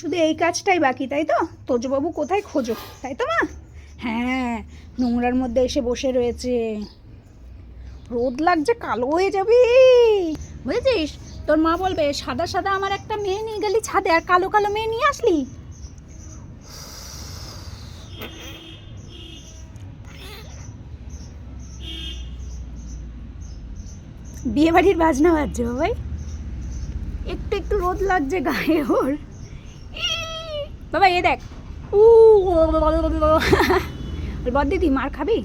শুধু এই কাজটাই বাকি, তাই তো? তোজবাবু কোথায় খোঁজো, তাই তো মা? হ্যাঁ, নোংরার মধ্যে এসে বসে রয়েছে। রোদ লাগছে, কালো হয়ে যাবি, বুঝেছিস? তোর মা বলবে সাদা সাদা আমার একটা মেয়ে নিয়ে গেলি ছাদে, আর কালো কালো মেয়ে নিয়ে আসলি। বিয়ে বাড়ির বাজনা বাজছে বাবাই, একটু একটু রোদ লাগছে গায়ে ওর। বাবা এ দেখ, বল দিদি মার খাবি?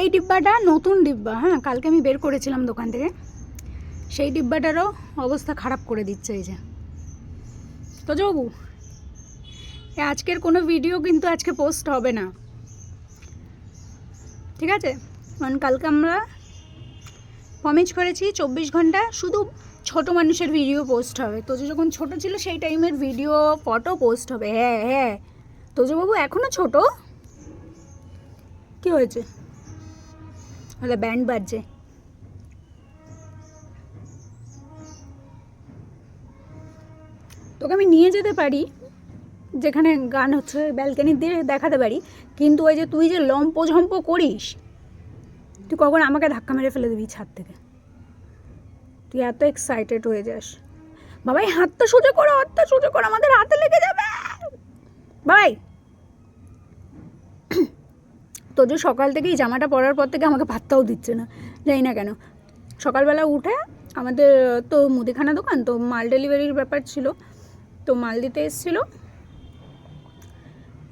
এই ডিব্বাটা নতুন ডিব্বা, হ্যাঁ, কালকে আমি বের করেছিলাম দোকান থেকে। সেই ডিব্বাটারও অবস্থা খারাপ করে দিচ্ছে এই যে। তো বাবু, আজকের কোনো ভিডিও কিন্তু আজকে পোস্ট হবে না, ঠিক আছে? কারণ কালকে আমরা প্রমিস করেছি 24 ঘন্টা শুধু ছোট মানুষের ভিডিও পোস্ট হবে। তোজো যখন ছোট ছিল সেই টাইমের ভিডিও ফটো পোস্ট হবে। হ্যাঁ হ্যাঁ, তোজো বাবু এখনও ছোট। কি হয়েছে? ওটা ব্যান্ড বাজছে। তোকে আমি নিয়ে যেতে পারি যেখানে গান হচ্ছে, ব্যালকানি দিয়ে দেখাতে পারি, কিন্তু ওই যে তুই যে লম্প ঝম্প করিস, তুই কখন আমাকে ধাক্কা মেরে ফেলে দিবি ছাদ থেকে। তুই এত এক্সাইটেড হয়ে যাস। বাবাই হাতটা সোজা করো, হাতটা সোজা করো, আমাদের হাতে লেগে যাবে। বাবাই, তোর যে সকাল থেকেই জামাটা পরার পর থেকে আমাকে পাত্তাও দিচ্ছে না, জানি না কেন। সকালবেলা উঠে আমাদের তো মুদিখানা দোকান, তো মাল ডেলিভারির ব্যাপার ছিল, তো মাল দিতে এসেছিলো।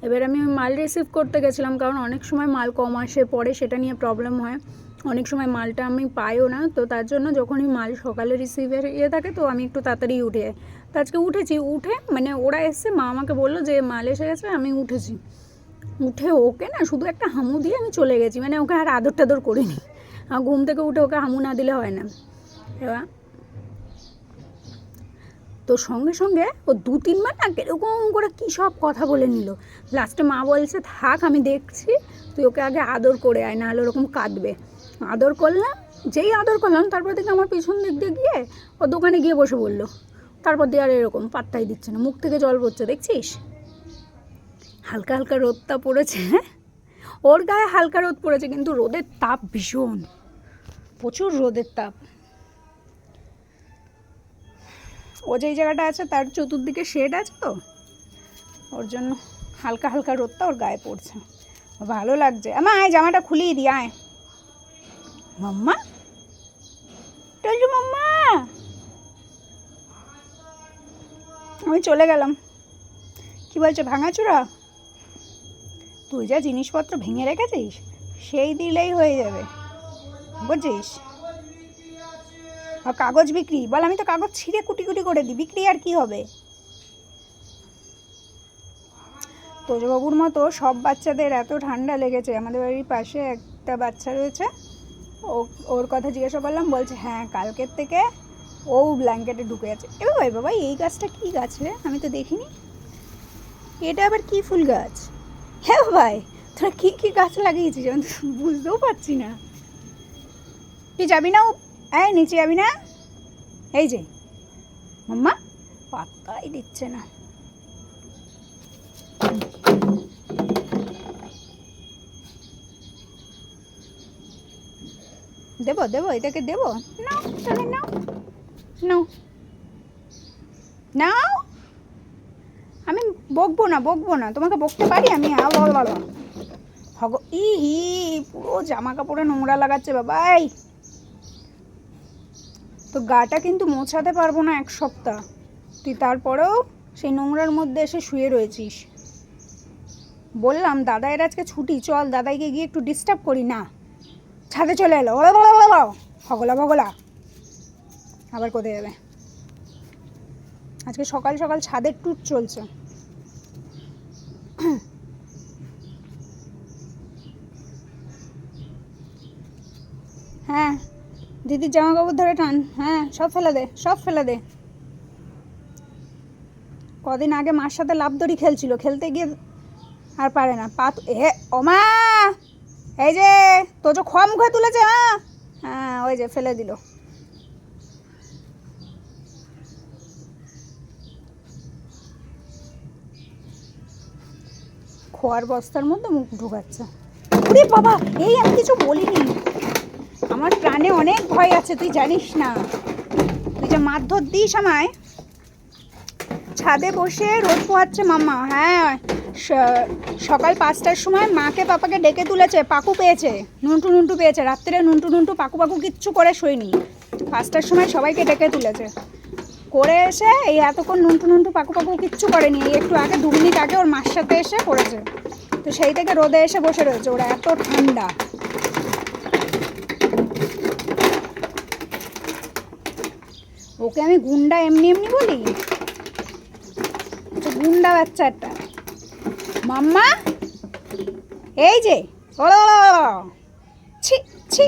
এবার আমি মাল রিসিভ করতে গেছিলাম, কারণ অনেক সময় মাল কম আসে, পরে সেটা নিয়ে প্রবলেম হয়, অনেক সময় মালটা আমি পাইও না। তো তার জন্য যখনই মাল সকালে রিসিভের থাকে তো আমি একটু তাড়াতাড়ি উঠে যাই। তো আজকে উঠেছি, উঠে মানে ওরা এসছে, মা আমাকে বললো যে মাল এসে গেছে, আমি উঠেছি। উঠে ওকে না শুধু একটা হামু দিয়ে আমি চলে গেছি, মানে ওকে আর আদর টাদর করিনি। ঘুম থেকে উঠে ওকে হামু না দিলে হয় না। এবার তো সঙ্গে সঙ্গে ও 2-3 বার না এরকম করে কী সব কথা বলে নিল। লাস্টে মা বলছে থাক আমি দেখছি, তুই ওকে আগে আদর করে আয়, নাহলে ওরকম কাঁদবে। আদর করলাম, যেই আদর করলাম তারপর থেকে আমার পিছন দিক দিয়ে গিয়ে ও দোকানে গিয়ে বসে বললো। তারপর দিয়ে আর এরকম পাত্তাই দিচ্ছে না, মুখ থেকে জল পড়ছে, দেখছিস? হালকা হালকা রোদটা পড়েছে, হ্যাঁ, ওর গায়ে হালকা রোদ পড়েছে, কিন্তু রোদের তাপ ভীষণ, প্রচুর রোদের তাপ। ও যেই জায়গাটা আছে তার চতুর্দিকে শেড আছে, তো ওর জন্য হালকা হালকা রোদটা ওর গায়ে পড়ছে, ভালো লাগছে। আমা আয়, জামাটা খুলিয়ে দি, আয় মাম্মা, টলজু মাম্মা। আমি চলে গেলাম। কি বলছো, ভাঙাচোরা? তুই যা জিনিসপত্র ভেঙে রেখেছিস সেই দিলেই হয়ে যাবে, বুঝছিস? আর কাগজ বিক্রি বল, আমি তো কাগজ ছিঁড়ে কুটি কুটি করে দিই, বিক্রি আর কি হবে? তোজবাবুর মতো সব বাচ্চাদের এত ঠান্ডা লেগেছে। আমাদের বাড়ির পাশে একটা বাচ্চা রয়েছে, ওর কথা জিজ্ঞাসা করলাম, বলছে হ্যাঁ কালকের থেকে ও ব্ল্যাঙ্কেটে ঢুকে আছে। এবার ভাই বাবা, এই গাছটা কী গাছ রে, আমি তো দেখিনি। এটা আবার কি ফুল গাছ? হ্যাঁ ভাই, তোরা কী কী গাছ লাগিয়েছিস আমি তো বুঝতেও পারছি না। তুই যাবি না? এই নিচে যাবি না? এই যে মাম্মা পাত্তাই দিচ্ছে না। দেবো দেবো, এটাকে দেবো? নাও তাহলে, নাও নাও নাও। আমি বকবো না, বকবো না, তোমাকে বকতে পারি আমি? বলো হগো, হি পুরো জামা কাপড়ে নোংরা লাগাচ্ছে বাবাই। তো গাটা কিন্তু মোছাতে পারবো না 1 সপ্তাহ, তুই তারপরেও সেই নোংরার মধ্যে এসে শুয়ে রয়েছিস। বললাম দাদাইয়ের আজকে ছুটি, চল দাদাইকে গিয়ে একটু ডিস্টার্ব করি না, ছাদে চলে এলো, ভগলা ভগলা। আবার কোথায় যাবে? আজকে সকাল সকাল ছাদের ট্যুর চলছে। হ্যাঁ, দিদির জামা কাপড় ধরে টান, হ্যাঁ সব ফেলে দে, সব ফেলে দে। কদিন আগে মার সাথে লাফদড়ি খেলছিল, খেলতে গিয়ে আর পারে না, পা ওমা, এই যে তোর যে খোয়া মুখে তুলেছে, হ্যাঁ ওই যে ফেলে দিল। খোয়ার বস্তার মধ্যে মুখ ঢুকাচ্ছে। ওরে বাবা, এই আমি কিছু বলিনি, আমার প্রাণে অনেক ভয় আছে, তুই জানিস না। তুই যে মারধর দিস আমায়। ছাদে বসে রোদ পোহাচ্ছে মাম্মা। হ্যাঁ, সকাল 5টার সময় মাকে পাপাকে ডেকে তুলেছে, পাকু পেয়েছে, নুন্টু নুন্টু পেয়েছে। রাত্রে নুন্টু নুন্টু পাকু পাকু কিচ্ছু করে শোয়নি। 5টার সময় সবাইকে ডেকে তুলেছে, করে এসে এই এতক্ষণ নুন্টু নুন্টু পাকু পাকু কিচ্ছু করেনি। এই একটু আগে 2 মিনিট আগে ওর মার সাথে এসে করেছে। তো সেই থেকে রোদে এসে বসে রয়েছে, ওরা এত ঠান্ডা। ওকে আমি গুন্ডা এমনি এমনি বলি? গুন্ডা বাচ্চা একটা। মাম্মা এই যে, ও ছি ছি,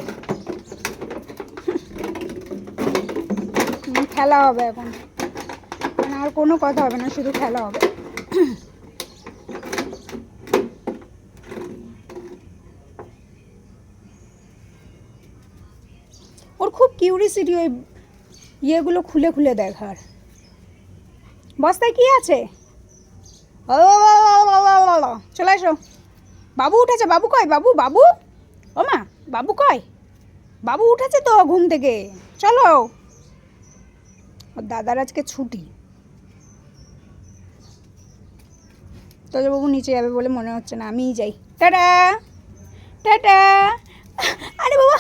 খেলা হবে এখন, আর কোনো কথা হবে না, শুধু খেলা হবে। ওর খুব কিউরিসিটি ওই ইয়েগুলো খুলে খুলে দেখার। বস্তায় কি আছে? ও চলে এসো। বাবু উঠেছে। বাবু কয়? বাবু বাবু, ও মা, বাবু কয়? বাবু উঠেছে তো ঘুম থেকে, চলো। ওর দাদার আজকে ছুটি, তোজবাবু নিচে যাবে বলে মনে হচ্ছে না, আমিই যাই। Tata tata. আরে বাবা।